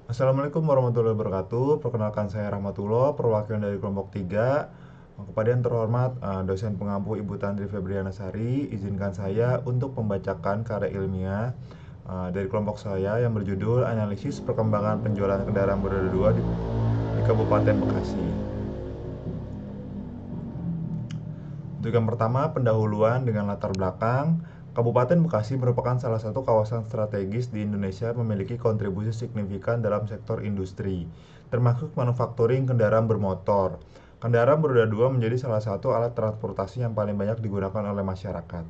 Assalamualaikum warahmatullahi wabarakatuh. Perkenalkan saya Rahmatullah, perwakilan dari kelompok 3. Kepada yang terhormat dosen pengampu Ibu Tantri Febriana Sari, izinkan saya untuk membacakan karya ilmiah dari kelompok saya yang berjudul Analisis Perkembangan Penjualan Kendaraan Beroda 2 di Kabupaten Bekasi. Untuk yang pertama, pendahuluan dengan latar belakang. Kabupaten Bekasi merupakan salah satu kawasan strategis di Indonesia memiliki kontribusi signifikan dalam sektor industri, termasuk manufakturing kendaraan bermotor. Kendaraan beroda dua menjadi salah satu alat transportasi yang paling banyak digunakan oleh masyarakat,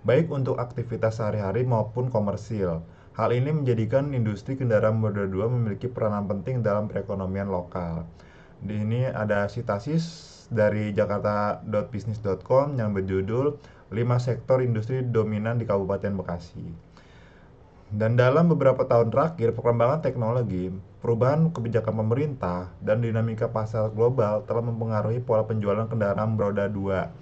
baik untuk aktivitas sehari-hari maupun komersil. Hal ini menjadikan industri kendaraan beroda dua memiliki peranan penting dalam perekonomian lokal. Di sini ada sitasis dari jakarta.business.com yang berjudul 5 sektor industri dominan di Kabupaten Bekasi. Dan dalam beberapa tahun terakhir, perkembangan teknologi, perubahan kebijakan pemerintah, dan dinamika pasar global telah mempengaruhi pola penjualan kendaraan beroda dua.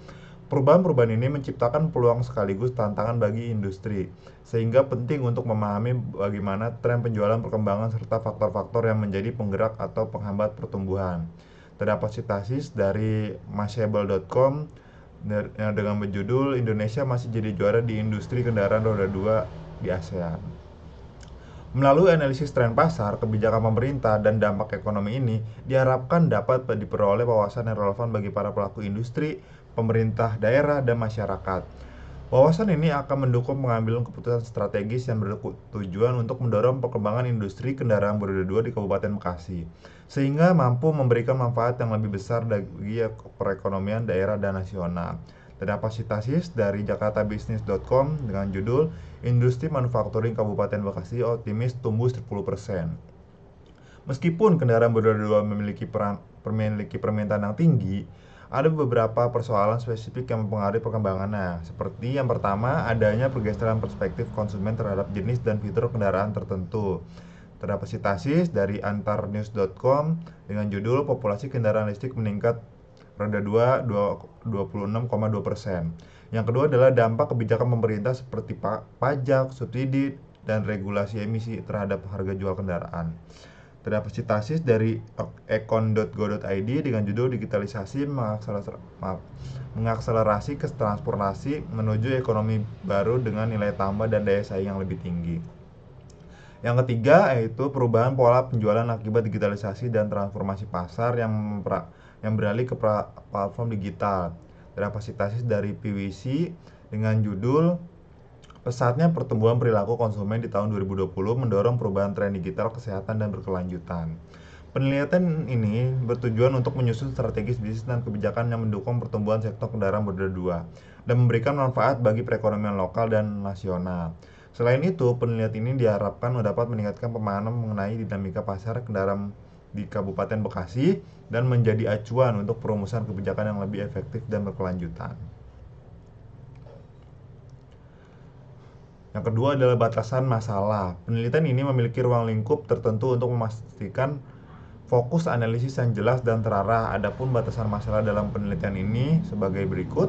Perubahan-perubahan ini menciptakan peluang sekaligus tantangan bagi industri, sehingga penting untuk memahami bagaimana tren penjualan perkembangan serta faktor-faktor yang menjadi penggerak atau penghambat pertumbuhan. Terdapat sitasis dari mashable.com dengan berjudul Indonesia masih jadi juara di industri kendaraan roda 2 di ASEAN. Melalui analisis tren pasar, kebijakan pemerintah, dan dampak ekonomi ini diharapkan dapat diperoleh wawasan yang relevan bagi para pelaku industri, pemerintah daerah, dan masyarakat. Wawasan ini akan mendukung pengambilan keputusan strategis yang bertujuan untuk mendorong perkembangan industri kendaraan beroda dua di Kabupaten Bekasi, sehingga mampu memberikan manfaat yang lebih besar bagi perekonomian daerah dan nasional. Terdapat sitasis dari jakartabusiness.com dengan judul Industri Manufakturing Kabupaten Bekasi optimis tumbuh 10%. Meskipun kendaraan beroda dua memiliki permintaan yang tinggi, ada beberapa persoalan spesifik yang mempengaruhi perkembangannya. Seperti yang pertama, adanya pergeseran perspektif konsumen terhadap jenis dan fitur kendaraan tertentu. Terdapat sitasis dari antarnews.com dengan judul Populasi Kendaraan Listrik Meningkat roda 2 26,2%. Yang kedua adalah dampak kebijakan pemerintah seperti pajak, subsidi, dan regulasi emisi terhadap harga jual kendaraan. Terdapat sitasis dari econ.go.id dengan judul Digitalisasi mengakselerasi ke transportasi menuju ekonomi baru dengan nilai tambah dan daya saing yang lebih tinggi. Yang ketiga yaitu perubahan pola penjualan akibat digitalisasi dan transformasi pasar yang beralih ke platform digital. Terdapat sitasis dari PwC dengan judul Pesatnya pertumbuhan perilaku konsumen di tahun 2020 mendorong perubahan tren digital, kesehatan, dan berkelanjutan. Penelitian ini bertujuan untuk menyusun strategi bisnis dan kebijakan yang mendukung pertumbuhan sektor kendaraan beroda dua dan memberikan manfaat bagi perekonomian lokal dan nasional. Selain itu, penelitian ini diharapkan dapat meningkatkan pemahaman mengenai dinamika pasar kendaraan di Kabupaten Bekasi dan menjadi acuan untuk perumusan kebijakan yang lebih efektif dan berkelanjutan. Yang kedua adalah batasan masalah. Penelitian ini memiliki ruang lingkup tertentu untuk memastikan fokus analisis yang jelas dan terarah. Adapun batasan masalah dalam penelitian ini sebagai berikut.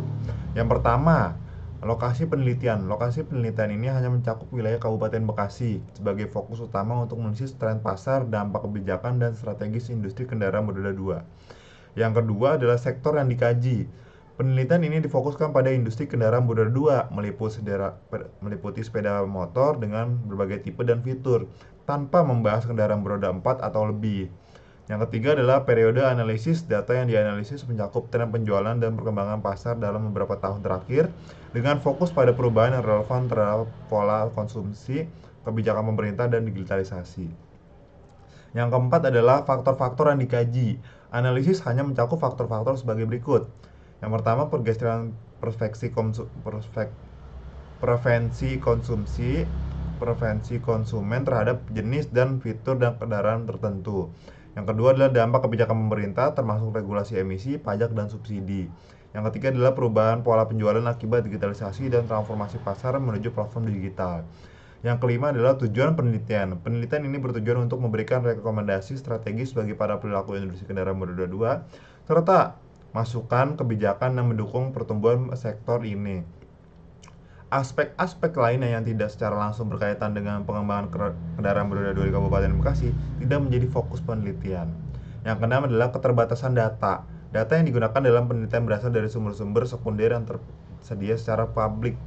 Yang pertama, lokasi penelitian. Lokasi penelitian ini hanya mencakup wilayah Kabupaten Bekasi sebagai fokus utama untuk menganalisis tren pasar, dampak kebijakan, dan strategis industri kendaraan beroda dua. Yang kedua adalah sektor yang dikaji. Penelitian ini difokuskan pada industri kendaraan beroda dua, meliputi sepeda motor dengan berbagai tipe dan fitur, tanpa membahas kendaraan beroda 4 atau lebih. Yang ketiga adalah periode analisis. Data yang dianalisis mencakup tren penjualan dan perkembangan pasar dalam beberapa tahun terakhir, dengan fokus pada perubahan yang relevan terhadap pola konsumsi, kebijakan pemerintah, dan digitalisasi. Yang keempat adalah faktor-faktor yang dikaji. Analisis hanya mencakup faktor-faktor sebagai berikut. Yang pertama, pergeseran preferensi konsumen terhadap jenis dan fitur dan kendaraan tertentu. Yang kedua adalah dampak kebijakan pemerintah termasuk regulasi emisi, pajak, dan subsidi. Yang ketiga adalah perubahan pola penjualan akibat digitalisasi dan transformasi pasar menuju platform digital. Yang kelima adalah tujuan penelitian. Penelitian ini bertujuan untuk memberikan rekomendasi strategis bagi para pelaku industri kendaraan beroda dua, serta masukan kebijakan yang mendukung pertumbuhan sektor ini. Aspek-aspek lainnya yang tidak secara langsung berkaitan dengan pengembangan kendaraan beroda 2 di Kabupaten Bekasi tidak menjadi fokus penelitian. Yang keenam adalah keterbatasan data. Data yang digunakan dalam penelitian berasal dari sumber-sumber sekunder yang tersedia secara publik,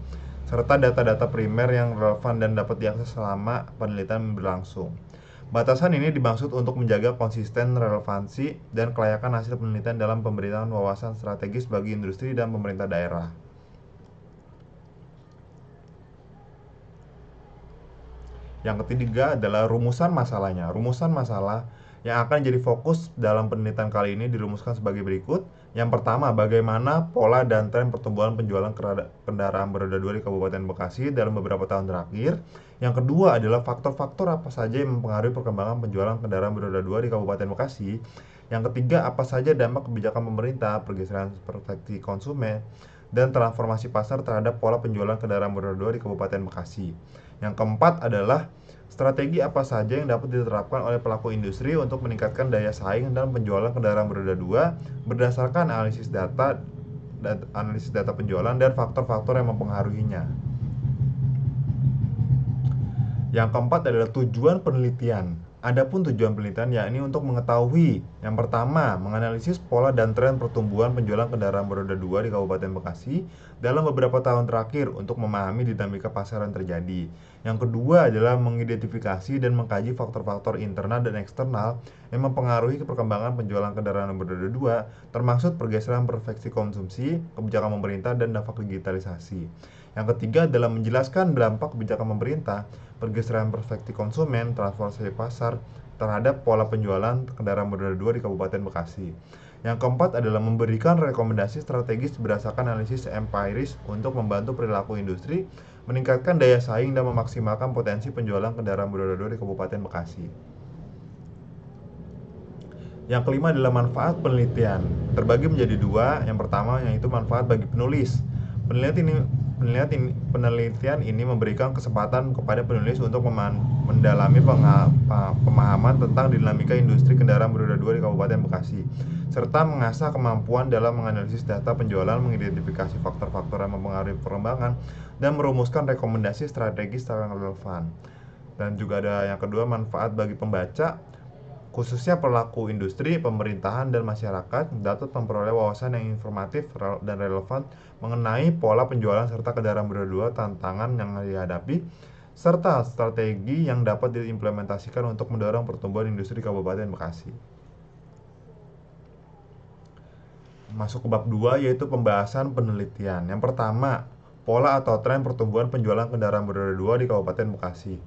serta data-data primer yang relevan dan dapat diakses selama penelitian berlangsung. Batasan ini dimaksud untuk menjaga konsisten, relevansi, dan kelayakan hasil penelitian dalam pemberitaan wawasan strategis bagi industri dan pemerintah daerah. Yang ketiga adalah rumusan masalahnya. Rumusan masalah yang akan jadi fokus dalam penelitian kali ini dirumuskan sebagai berikut. Yang pertama, bagaimana pola dan tren pertumbuhan penjualan kendaraan beroda 2 di Kabupaten Bekasi dalam beberapa tahun terakhir. Yang kedua adalah faktor-faktor apa saja yang mempengaruhi perkembangan penjualan kendaraan beroda 2 di Kabupaten Bekasi. Yang ketiga, apa saja dampak kebijakan pemerintah, pergeseran persepsi konsumen, dan transformasi pasar terhadap pola penjualan kendaraan beroda 2 di Kabupaten Bekasi. Yang keempat adalah strategi apa saja yang dapat diterapkan oleh pelaku industri untuk meningkatkan daya saing dan penjualan kendaraan beroda 2 berdasarkan analisis data penjualan dan faktor-faktor yang mempengaruhinya. Yang keempat adalah tujuan penelitian. Adapun tujuan penelitian yakni untuk mengetahui, yang pertama, menganalisis pola dan tren pertumbuhan penjualan kendaraan beroda 2 di Kabupaten Bekasi dalam beberapa tahun terakhir untuk memahami dinamika pasar yang terjadi. Yang kedua adalah mengidentifikasi dan mengkaji faktor-faktor internal dan eksternal yang mempengaruhi perkembangan penjualan kendaraan beroda 2, termasuk pergeseran persepsi konsumsi, kebijakan pemerintah, dan dampak digitalisasi. Yang ketiga adalah menjelaskan dampak kebijakan pemerintah, pergeseran persepsi konsumen, transformasi pasar terhadap pola penjualan kendaraan beroda 2 di Kabupaten Bekasi. Yang keempat adalah memberikan rekomendasi strategis berdasarkan analisis empiris untuk membantu perilaku industri, meningkatkan daya saing dan memaksimalkan potensi penjualan kendaraan beroda 2 di Kabupaten Bekasi. Yang kelima adalah manfaat penelitian. Terbagi menjadi dua. Yang pertama yaitu manfaat bagi penulis. Penelitian ini memberikan kesempatan kepada penulis untuk mendalami pemahaman tentang dinamika industri kendaraan beroda 2 di Kabupaten Bekasi, serta mengasah kemampuan dalam menganalisis data penjualan, mengidentifikasi faktor-faktor yang mempengaruhi perkembangan, dan merumuskan rekomendasi strategis yang relevan. Dan juga ada yang kedua, manfaat bagi pembaca, khususnya pelaku industri, pemerintahan, dan masyarakat dapat memperoleh wawasan yang informatif dan relevan mengenai pola penjualan serta kendaraan beroda 2, tantangan yang dihadapi, serta strategi yang dapat diimplementasikan untuk mendorong pertumbuhan industri Kabupaten Bekasi. Masuk ke bab 2 yaitu pembahasan penelitian. Yang pertama, pola atau tren pertumbuhan penjualan kendaraan beroda 2 di Kabupaten Bekasi.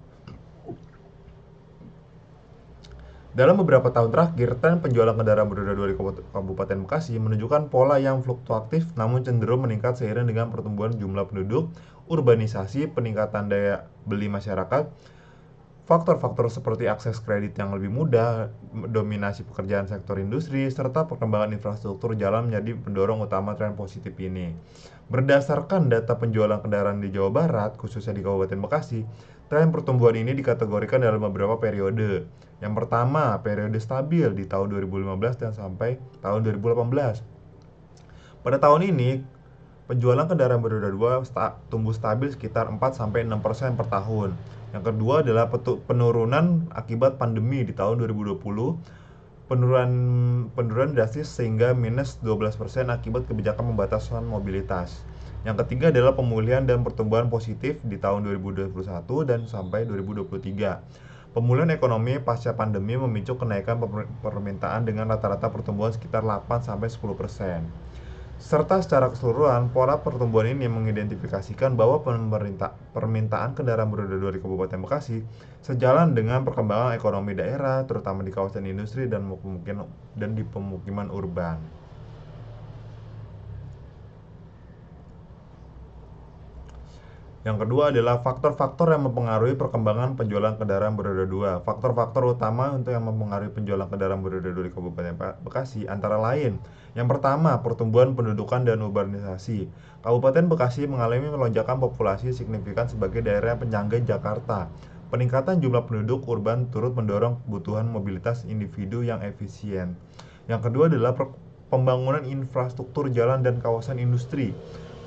Dalam beberapa tahun terakhir, tren penjualan kendaraan beroda 2 di Kabupaten Bekasi menunjukkan pola yang fluktuatif namun cenderung meningkat seiring dengan pertumbuhan jumlah penduduk, urbanisasi, peningkatan daya beli masyarakat, faktor-faktor seperti akses kredit yang lebih mudah, dominasi pekerjaan sektor industri, serta perkembangan infrastruktur jalan menjadi pendorong utama tren positif ini. Berdasarkan data penjualan kendaraan di Jawa Barat, khususnya di Kabupaten Bekasi, tren pertumbuhan ini dikategorikan dalam beberapa periode. Yang pertama, periode stabil di tahun 2015 dan sampai tahun 2018. Pada tahun ini, penjualan kendaraan beroda 2 tumbuh stabil sekitar 4-6% per tahun. Yang kedua adalah penurunan akibat pandemi di tahun 2020. Penurunan drastis sehingga minus 12% akibat kebijakan pembatasan mobilitas. Yang ketiga adalah pemulihan dan pertumbuhan positif di tahun 2021 dan sampai 2023. Pemulihan ekonomi pasca pandemi memicu kenaikan permintaan dengan rata-rata pertumbuhan sekitar 8-10%. Serta secara keseluruhan, pola pertumbuhan ini mengidentifikasikan bahwa permintaan kendaraan beroda 2 di Kabupaten Bekasi sejalan dengan perkembangan ekonomi daerah, terutama di kawasan industri dan di pemukiman urban. Yang kedua adalah faktor-faktor yang mempengaruhi perkembangan penjualan kendaraan beroda 2. Faktor-faktor utama untuk yang mempengaruhi penjualan kendaraan beroda 2 di Kabupaten Bekasi antara lain: yang pertama, pertumbuhan pendudukan dan urbanisasi. Kabupaten Bekasi mengalami lonjakan populasi signifikan sebagai daerah penyangga Jakarta. Peningkatan jumlah penduduk urban turut mendorong kebutuhan mobilitas individu yang efisien. Yang kedua adalah pembangunan infrastruktur jalan dan kawasan industri.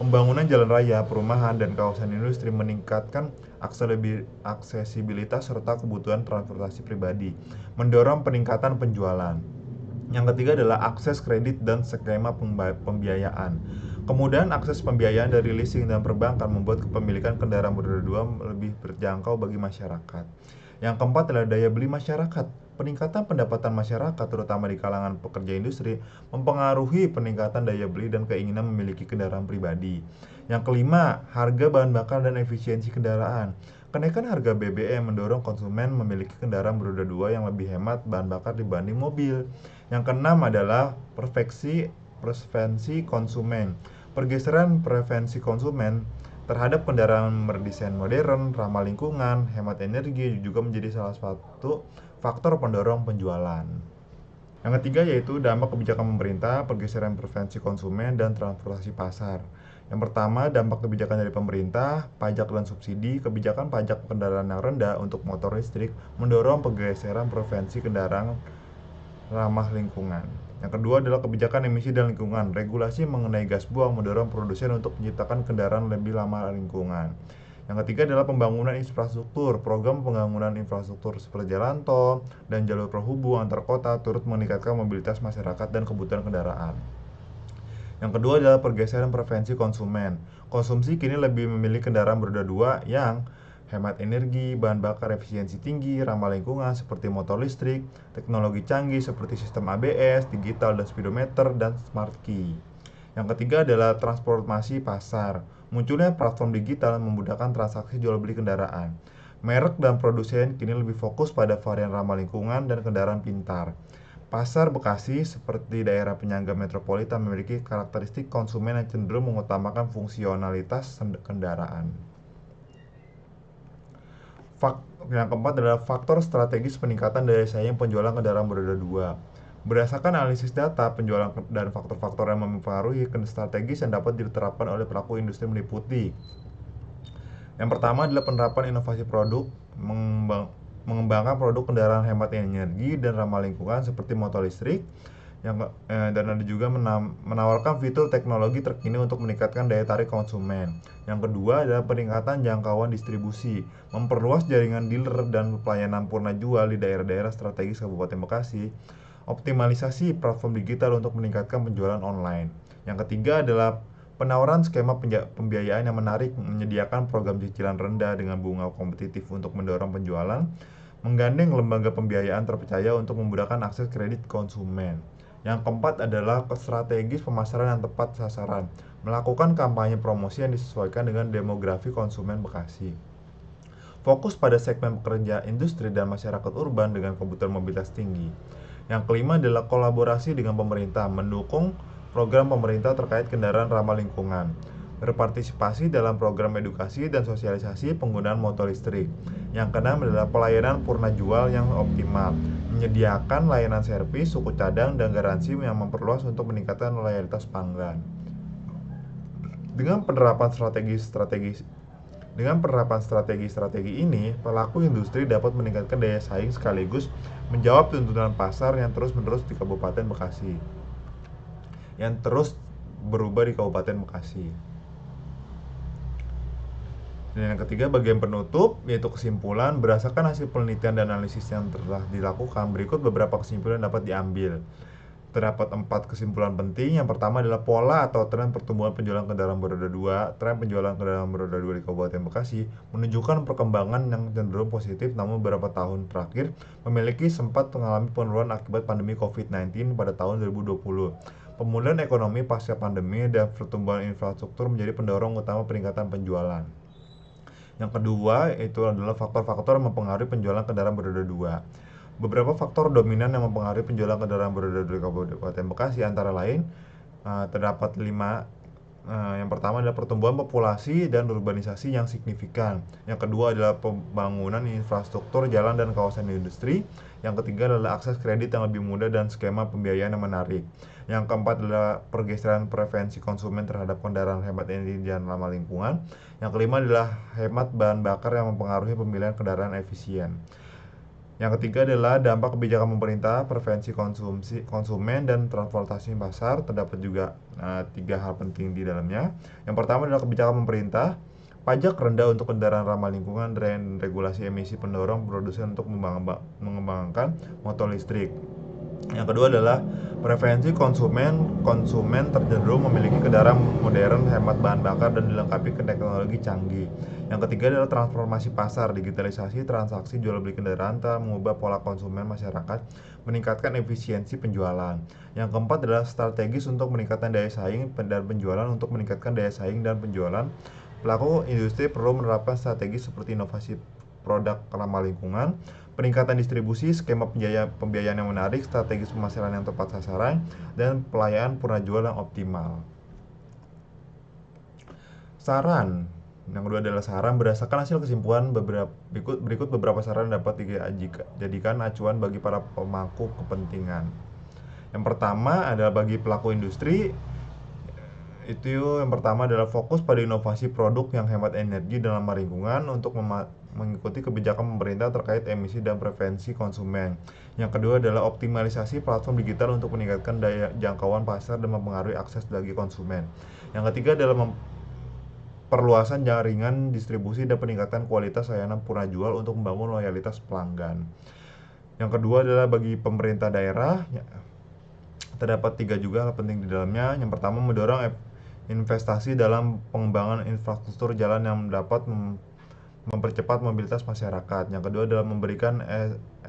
Pembangunan jalan raya, perumahan, dan kawasan industri meningkatkan aksesibilitas serta kebutuhan transportasi pribadi, mendorong peningkatan penjualan. Yang ketiga adalah akses kredit dan skema pembiayaan. Kemudian akses pembiayaan dari leasing dan perbankan membuat kepemilikan kendaraan beroda dua lebih terjangkau bagi masyarakat. Yang keempat adalah daya beli masyarakat. Peningkatan pendapatan masyarakat, terutama di kalangan pekerja industri, mempengaruhi peningkatan daya beli dan keinginan memiliki kendaraan pribadi. Yang kelima, harga bahan bakar dan efisiensi kendaraan. Kenaikan harga BBM mendorong konsumen memiliki kendaraan beroda dua yang lebih hemat bahan bakar dibanding mobil. Yang keenam adalah preferensi konsumen. Pergeseran preferensi konsumen terhadap kendaraan berdesain modern, ramah lingkungan, hemat energi juga menjadi salah satu faktor pendorong penjualan. Yang ketiga yaitu dampak kebijakan pemerintah, pergeseran preferensi konsumen, dan transportasi pasar. Yang pertama, dampak kebijakan dari pemerintah, pajak dan subsidi. Kebijakan pajak kendaraan yang rendah untuk motor listrik mendorong pergeseran preferensi kendaraan ramah lingkungan. Yang kedua adalah kebijakan emisi dan lingkungan. Regulasi mengenai gas buang mendorong produsen untuk menciptakan kendaraan lebih ramah lingkungan. Yang ketiga adalah pembangunan infrastruktur. Program pembangunan infrastruktur seperti jalan tol dan jalur penghubung antar kota turut meningkatkan mobilitas masyarakat dan kebutuhan kendaraan. Yang kedua adalah pergeseran preferensi konsumen. Konsumsi kini lebih memilih kendaraan beroda dua yang hemat energi, bahan bakar efisiensi tinggi, ramah lingkungan seperti motor listrik, teknologi canggih seperti sistem ABS, digital dan speedometer, dan smart key. Yang ketiga adalah transformasi pasar. Munculnya platform digital memudahkan transaksi jual beli kendaraan. Merek dan produsen kini lebih fokus pada varian ramah lingkungan dan kendaraan pintar. Pasar Bekasi seperti daerah penyangga metropolitan memiliki karakteristik konsumen yang cenderung mengutamakan fungsionalitas kendaraan. Yang keempat adalah faktor strategis peningkatan daya saing penjualan kendaraan beroda dua. Berdasarkan analisis data, penjualan dan faktor-faktor yang mempengaruhi strategis yang dapat diterapkan oleh pelaku industri meliputi. Yang pertama adalah penerapan inovasi produk, mengembangkan produk kendaraan hemat energi dan ramah lingkungan seperti motor listrik, dan ada juga menawarkan fitur teknologi terkini untuk meningkatkan daya tarik konsumen. Yang kedua adalah peningkatan jangkauan distribusi, memperluas jaringan dealer dan pelayanan purna jual di daerah-daerah strategis Kabupaten Bekasi, optimalisasi platform digital untuk meningkatkan penjualan online. Yang ketiga adalah penawaran skema pembiayaan yang menarik, menyediakan program cicilan rendah dengan bunga kompetitif untuk mendorong penjualan, menggandeng lembaga pembiayaan terpercaya untuk memudahkan akses kredit konsumen. Yang keempat adalah strategis pemasaran yang tepat sasaran, melakukan kampanye promosi yang disesuaikan dengan demografi konsumen Bekasi. Fokus pada segmen pekerja industri dan masyarakat urban dengan kebutuhan mobilitas tinggi. Yang kelima adalah kolaborasi dengan pemerintah, mendukung program pemerintah terkait kendaraan ramah lingkungan, berpartisipasi dalam program edukasi dan sosialisasi penggunaan motor listrik. Yang keenam adalah pelayanan purna jual yang optimal, menyediakan layanan servis, suku cadang, dan garansi yang memperluas untuk meningkatkan loyalitas pelanggan. Dengan penerapan strategi ini, pelaku industri dapat meningkatkan daya saing sekaligus menjawab tuntutan pasar yang terus-menerus di Kabupaten Bekasi. Yang terus berubah di Kabupaten Bekasi. Dan yang ketiga, bagian penutup, yaitu kesimpulan. Berdasarkan hasil penelitian dan analisis yang telah dilakukan, berikut beberapa kesimpulan dapat diambil. Terdapat 4 kesimpulan penting. Yang pertama adalah pola atau tren pertumbuhan penjualan kendaraan beroda dua. Tren penjualan kendaraan beroda dua di Kabupaten Bekasi menunjukkan perkembangan yang cenderung positif, namun beberapa tahun terakhir memiliki sempat mengalami penurunan akibat pandemi COVID-19 pada tahun 2020. Pemulihan ekonomi pasca pandemi dan pertumbuhan infrastruktur menjadi pendorong utama peningkatan penjualan. Yang kedua, itu adalah faktor-faktor yang mempengaruhi penjualan kendaraan beroda dua. Beberapa faktor dominan yang mempengaruhi penjualan kendaraan beroda dua di Kabupaten Bekasi antara lain terdapat 5. Yang pertama adalah pertumbuhan populasi dan urbanisasi yang signifikan. Yang kedua adalah pembangunan infrastruktur jalan dan kawasan industri. Yang ketiga adalah akses kredit yang lebih mudah dan skema pembiayaan yang menarik. Yang keempat adalah pergeseran preferensi konsumen terhadap kendaraan hemat energi dan ramah lingkungan. Yang kelima adalah hemat bahan bakar yang mempengaruhi pemilihan kendaraan efisien. Yang ketiga adalah dampak kebijakan pemerintah, preferensi konsumen, dan transportasi pasar. Terdapat juga tiga hal penting di dalamnya. Yang pertama adalah kebijakan pemerintah, pajak rendah untuk kendaraan ramah lingkungan, dan regulasi emisi pendorong produsen untuk mengembangkan motor listrik. Yang kedua adalah preferensi konsumen. Konsumen tercenderung memiliki kendaraan modern, hemat bahan bakar, dan dilengkapi ke teknologi canggih. Yang ketiga adalah transformasi pasar. Digitalisasi transaksi jual beli kendaraan telah mengubah pola konsumen masyarakat, meningkatkan efisiensi penjualan. Yang keempat adalah strategis untuk meningkatkan daya saing dan penjualan. Untuk meningkatkan daya saing dan penjualan, pelaku industri perlu menerapkan strategi seperti inovasi produk ramah lingkungan, peningkatan distribusi, skema pembiayaan yang menarik, strategi pemasaran yang tepat sasaran, dan pelayanan purna jual yang optimal. Saran yang kedua adalah saran. Berdasarkan hasil kesimpulan berikut beberapa saran dapat dijadikan acuan bagi para pemangku kepentingan. Yang pertama adalah bagi pelaku industri, yang pertama adalah fokus pada inovasi produk yang hemat energi dan ramah lingkungan untuk mengikuti kebijakan pemerintah terkait emisi dan preferensi konsumen. Yang kedua adalah optimalisasi platform digital untuk meningkatkan daya jangkauan pasar dan mempengaruhi akses bagi konsumen. Yang ketiga adalah perluasan jaringan distribusi dan peningkatan kualitas layanan purna jual untuk membangun loyalitas pelanggan. Yang kedua adalah bagi pemerintah daerah, terdapat tiga juga hal penting di dalamnya. Yang pertama, mendorong investasi dalam pengembangan infrastruktur jalan yang dapat mempercepat mobilitas masyarakat. Yang kedua adalah memberikan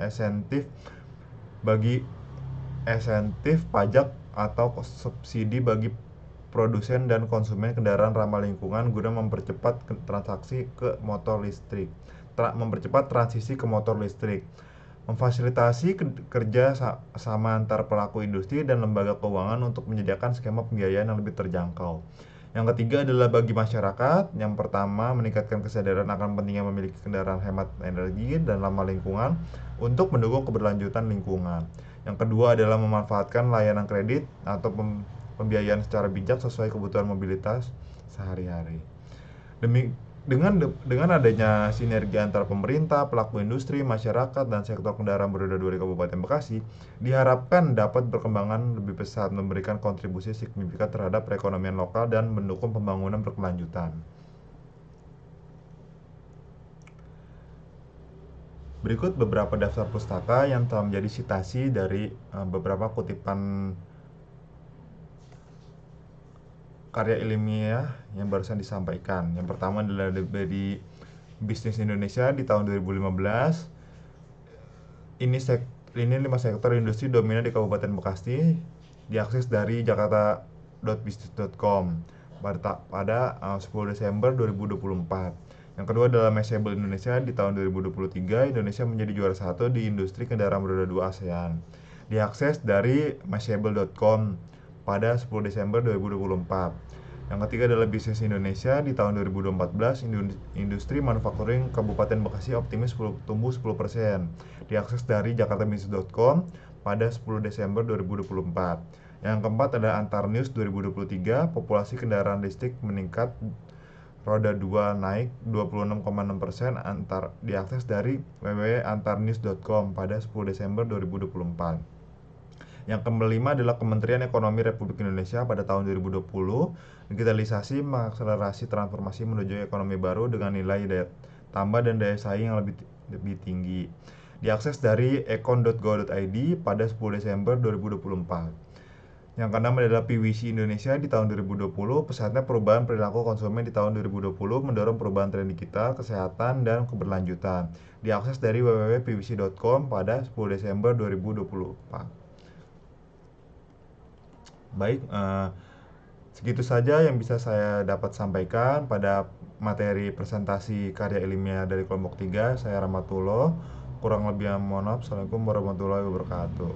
insentif pajak atau subsidi bagi produsen dan konsumen kendaraan ramah lingkungan guna mempercepat transisi ke motor listrik. Memfasilitasi kerja sama antar pelaku industri dan lembaga keuangan untuk menyediakan skema pembiayaan yang lebih terjangkau. Yang ketiga adalah bagi masyarakat. Yang pertama, meningkatkan kesadaran akan pentingnya memiliki kendaraan hemat energi dan ramah lingkungan untuk mendukung keberlanjutan lingkungan. Yang kedua adalah memanfaatkan layanan kredit atau pembiayaan secara bijak sesuai kebutuhan mobilitas sehari-hari. Dengan adanya sinergi antara pemerintah, pelaku industri, masyarakat, dan sektor kendaraan beroda 2 di Kabupaten Bekasi, diharapkan dapat berkembangan lebih pesat, memberikan kontribusi signifikan terhadap perekonomian lokal dan mendukung pembangunan berkelanjutan. Berikut beberapa daftar pustaka yang telah menjadi sitasi dari beberapa kutipan karya ilmiah yang barusan disampaikan. Yang pertama adalah dari Bisnis Indonesia di tahun 2015. Ini 5 sektor industri dominan di Kabupaten Bekasi, diakses dari jakarta.bisnis.com pada 10 Desember 2024. Yang kedua adalah Mashable Indonesia di tahun 2023. Indonesia menjadi juara 1 di industri kendaraan beroda 2 ASEAN. Diakses dari mashable.com pada 10 Desember 2024. Yang ketiga adalah Bisnis Indonesia di tahun 2014. Industri manufacturing Kabupaten Bekasi optimis tumbuh 10%. Diakses dari jakartabisnis.com pada 10 Desember 2024. Yang keempat adalah Antar News 2023. Populasi kendaraan listrik meningkat, roda 2 naik 26,6%. Diakses dari www.antarnews.com pada 10 Desember 2024. Yang kelima adalah Kementerian Ekonomi Republik Indonesia pada tahun 2020. Digitalisasi mengakselerasi transformasi menuju ekonomi baru dengan nilai daya tambah dan daya saing yang lebih tinggi. Diakses dari econ.go.id pada 10 Desember 2024. Yang keenam adalah PwC Indonesia di tahun 2020. Pesatnya perubahan perilaku konsumen di tahun 2020 mendorong perubahan tren digital, kesehatan, dan keberlanjutan. Diakses dari www.pwc.com pada 10 Desember 2024. Baik, segitu saja yang bisa saya dapat sampaikan pada materi presentasi karya ilmiah dari kelompok 3. Saya Rahmatullah, kurang lebih mohon maaf. Assalamualaikum warahmatullahi wabarakatuh.